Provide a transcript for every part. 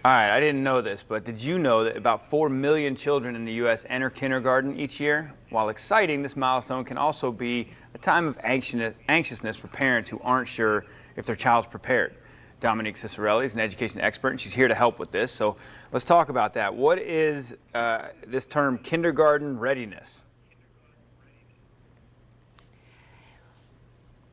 All right, I didn't know this, but did you know that about 4 million children in the U.S. enter kindergarten each year? While exciting, this milestone can also be a time of anxiousness for parents who aren't sure if their child's prepared. Dominique Cicerelli is an education expert, and she's here to help with this. So let's talk about that. What is this term, kindergarten readiness?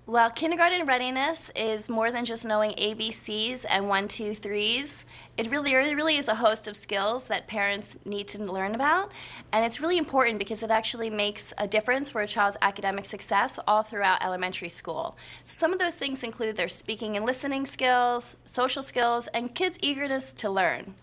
Well, kindergarten readiness is more than just knowing ABCs and 1, 2, 3s. It really is a host of skills that parents need to learn about, and it's really important because it actually makes a difference for a child's academic success all throughout elementary school. Some of those things include their speaking and listening skills, social skills, and kids' eagerness to learn.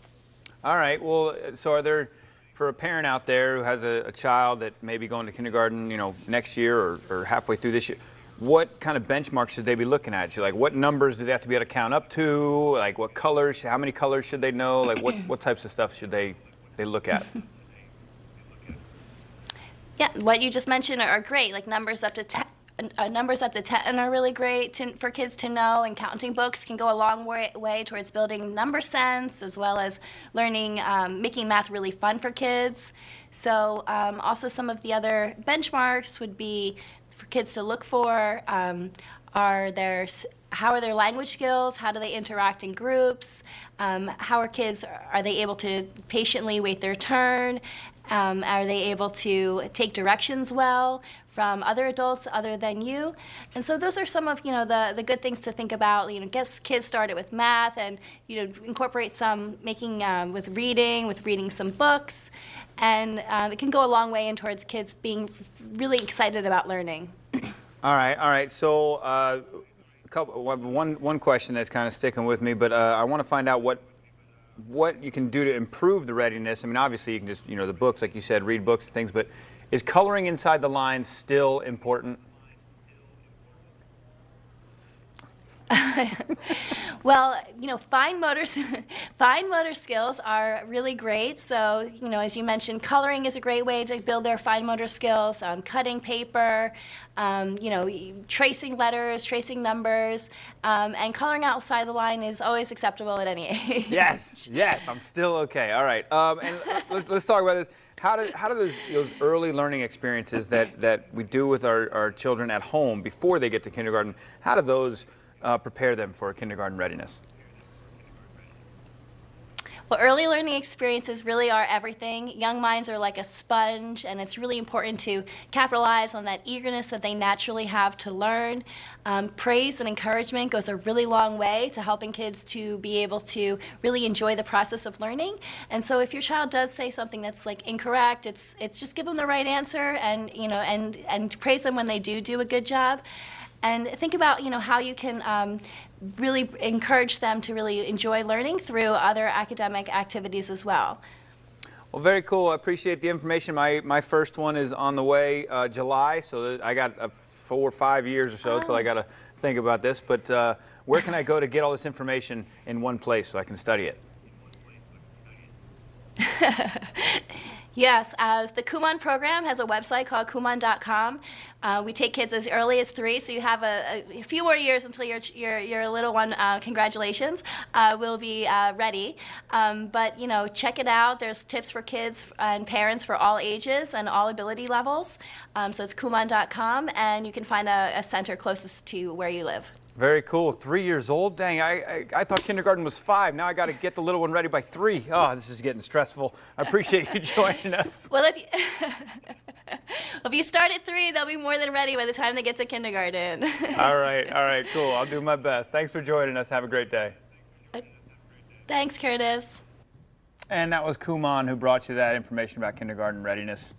All right, well, so are there, for a parent out there who has a child that may be going to kindergarten, next year or halfway through this year, what kind of benchmarks should they be looking at? Like, what numbers do they have to be able to count up to? Like, what colors? How many colors should they know? Like, what types of stuff should they look at? Yeah, what you just mentioned are great. Like numbers up to 10. Numbers up to 10 are really great for kids to know, and counting books can go a long way towards building number sense, as well as learning, making math really fun for kids. So also some of the other benchmarks would be for kids to look for, how are their language skills, how do they interact in groups, are they able to patiently wait their turn, are they able to take directions well from other adults other than you? And so those are some of the good things to think about. Get kids started with math, and incorporate some with reading some books, and it can go a long way in towards kids being really excited about learning. All right. So one question that's kind of sticking with me, but I want to find out what you can do to improve the readiness. I mean, obviously you can just, the books, like you said, read books and things, but is coloring inside the lines still important? Well, fine motor skills are really great. So, as you mentioned, coloring is a great way to build their fine motor skills. Cutting paper, tracing letters, tracing numbers, and coloring outside the line is always acceptable at any age. Yes, I'm still okay. All right, and let's talk about this. How do those early learning experiences that we do with our children at home before they get to kindergarten, how do those prepare them for kindergarten readiness? Well, early learning experiences really are everything. Young minds are like a sponge, and it's really important to capitalize on that eagerness that they naturally have to learn. Praise and encouragement goes a really long way to helping kids to be able to really enjoy the process of learning. And so if your child does say something that's like incorrect, it's just give them the right answer, and and praise them when they do a good job. And think about how you can really encourage them to really enjoy learning through other academic activities as well. Well, very cool. I appreciate the information. My first one is on the way, July, so I got 4 or 5 years or so, so I got to think about this. But where can I go to get all this information in one place so I can study it? Yes, the Kumon program has a website called Kumon.com. We take kids as early as 3, so you have a few more years until your little one, congratulations, will be ready. But check it out. There's tips for kids and parents for all ages and all ability levels. So it's Kumon.com, and you can find a center closest to where you live. Very cool. 3 years old? Dang, I thought kindergarten was 5. Now I got to get the little one ready by 3. Oh, this is getting stressful. I appreciate you joining us. Well, if you start at 3, they'll be more than ready by the time they get to kindergarten. All right, cool. I'll do my best. Thanks for joining us. Have a great day. Thanks, Curtis. And that was Kumon who brought you that information about kindergarten readiness.